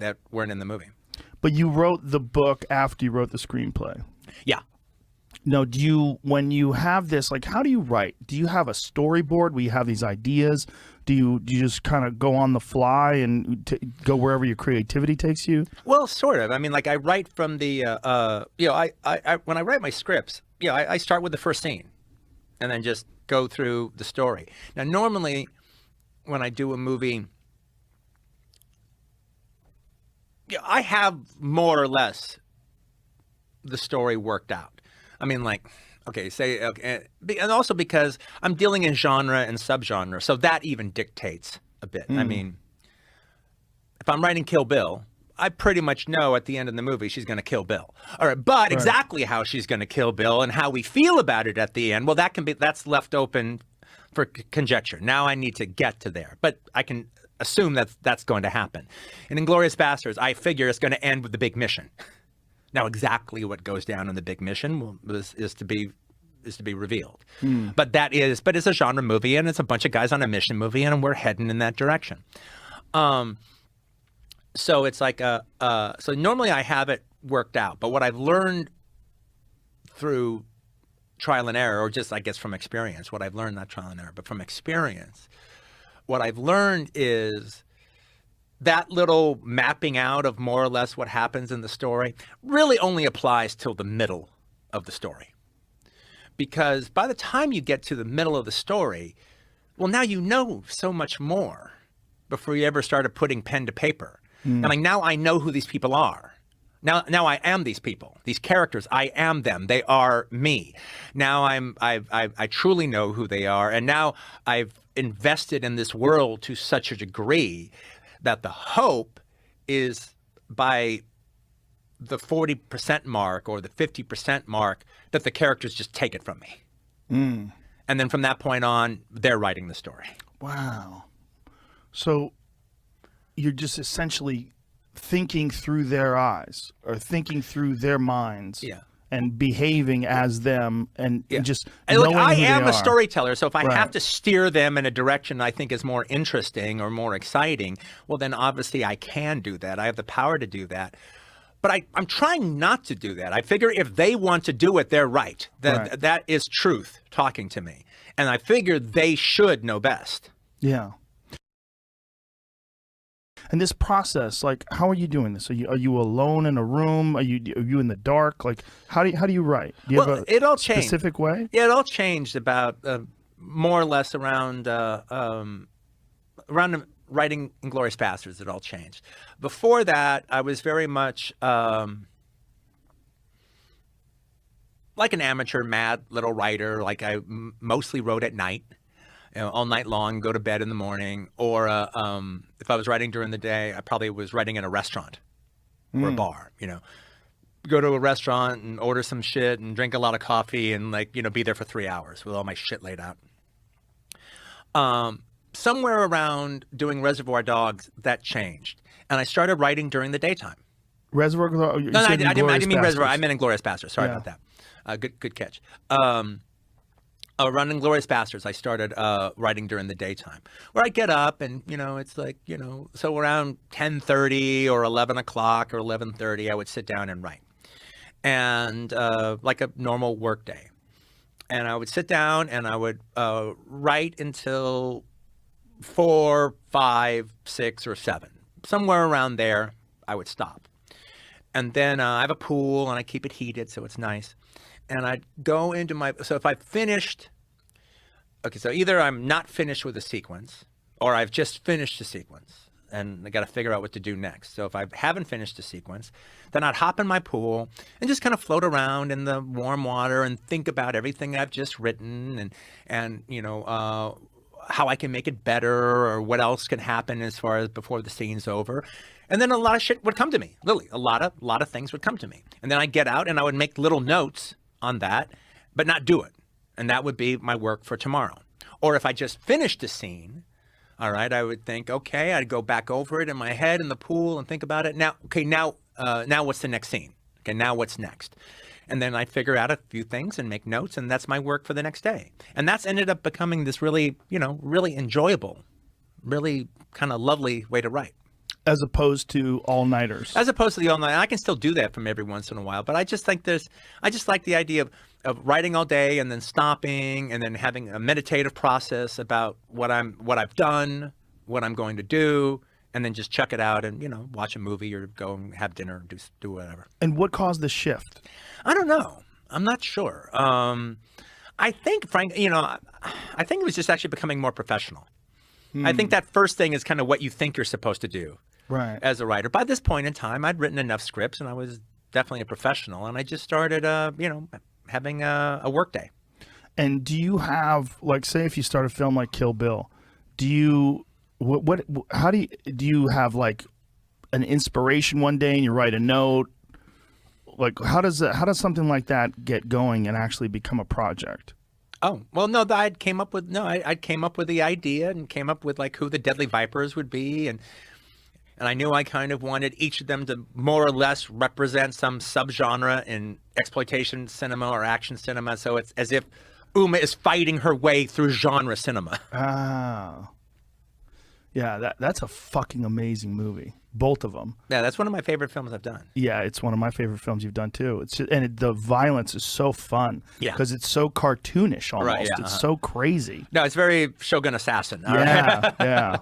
that weren't in the movie. But you wrote the book after you wrote the screenplay. Yeah. No, when you have this, like, how do you write? Do you have a storyboard where you have these ideas? Do you just kind of go on the fly and go wherever your creativity takes you? Well, sort of. I mean, like, I write from the, you know, I when I write my scripts, you know, I start with the first scene and then just go through the story. Now, normally when I do a movie, yeah, I have more or less the story worked out. I mean, like, okay, and also because I'm dealing in genre and subgenre, so that even dictates a bit. I mean, if I'm writing Kill Bill, I pretty much know at the end of the movie she's going to kill Bill. All right, but exactly how she's going to kill Bill and how we feel about it at the end, well, that's left open for conjecture. Now I need to get to there, but I can assume that that's going to happen. In Inglorious Bastards, I figure it's going to end with the big mission. Now, exactly what goes down in the big mission is to be revealed. But it's a genre movie, and it's a bunch of guys on a mission movie, and we're heading in that direction. So it's like so normally I have it worked out, but what I've learned through trial and error, or just I guess from experience, what I've learned, not trial and error, but from experience, what I've learned is that little mapping out of more or less what happens in the story really only applies till the middle of the story. Because by the time you get to the middle of the story, well, now you know so much more before you ever started putting pen to paper. And like, now I know who these people are. Now I am these people, these characters. I am them. They are me. Now I truly know who they are. And now I've invested in this world to such a degree that the hope is by the 40% mark or the 50% mark that the characters just take it from me. And then from that point on, they're writing the story. Wow. So you're just essentially thinking through their eyes or thinking through their minds. Yeah. And behaving as them, and just and look, knowing I who they am a are. storyteller, so if I have to steer them in a direction I think is more interesting or more exciting, well, then obviously I can do that. I have the power to do that. But I'm trying not to do that. I figure if they want to do it, they're right. That is truth talking to me. And I figure they should know best. Yeah. And this process, like, how are you doing this? Are you alone in a room? Are you in the dark? Like, how do you write? Do you have a it all changed. Specific way? Yeah, it all changed about more or less around writing Inglorious Bastards. It all changed. Before that, I was very much like an amateur, mad little writer. Like I mostly wrote at night. You know, all night long, go to bed in the morning. Or if I was writing during the day, I probably was writing in a restaurant or a bar, you know. Go to a restaurant and order some shit and drink a lot of coffee and, like, you know, be there for 3 hours with all my shit laid out. Somewhere around doing Reservoir Dogs, that changed. And I started writing during the daytime. Reservoir Dogs? No, I didn't mean Reservoir. I meant Inglorious Bastards. Sorry about that. Good catch. Around Inglorious Bastards, I started writing during the daytime, where I get up and, you know, it's like, you know, so around 10:30 or 11 o'clock or 11:30, I would sit down and write. And like a normal work day. And I would sit down and I would write until 4, 5, 6, or 7. Somewhere around there, I would stop. And then I have a pool and I keep it heated, so it's nice. And I'd go into so if I finished, okay, so either I'm not finished with a sequence or I've just finished a sequence and I got to figure out what to do next. So if I haven't finished a sequence, then I'd hop in my pool and just kind of float around in the warm water and think about everything I've just written and you know, how I can make it better or what else can happen as far as before the scene's over. And then a lot of shit would come to me, literally, a lot of things would come to me. And then I'd get out and I would make little notes on that, but not do it. And that would be my work for tomorrow. Or if I just finished a scene, all right, I would think, okay, I'd go back over it in my head in the pool and think about it. Now, okay, now what's the next scene? Okay, now what's next? And then I figure out a few things and make notes, and that's my work for the next day. And that's ended up becoming this really, you know, really enjoyable, really kind of lovely way to write. As opposed to all-nighters. As opposed to the all-night. I can still do that from every once in a while, but I just think I just like the idea of writing all day and then stopping and then having a meditative process about what I've done, what I'm going to do, and then just chuck it out and, watch a movie or go and have dinner and do whatever. And what caused the shift? I don't know. I'm not sure. I think, Frank, I think it was just actually becoming more professional. I think that first thing is kind of what you think you're supposed to do. Right. As a writer. By this point in time, I'd written enough scripts and I was definitely a professional, and I just started, having a work day. And do you have, like, say if you start a film like Kill Bill, do you, how do you have like an inspiration one day and you write a note? Like, how does something like that get going and actually become a project? Oh, well, no, I came up with the idea and came up with like who the Deadly Vipers would be, and I knew I kind of wanted each of them to more or less represent some subgenre in exploitation cinema or action cinema. So it's as if Uma is fighting her way through genre cinema. Ah. Yeah, that's a fucking amazing movie. Both of them. Yeah, that's one of my favorite films I've done. Yeah, it's one of my favorite films you've done too. It's just, the violence is so fun. Yeah, because it's so cartoonish almost. Right, yeah, It's so crazy. No, it's very Shogun Assassin. Yeah, yeah.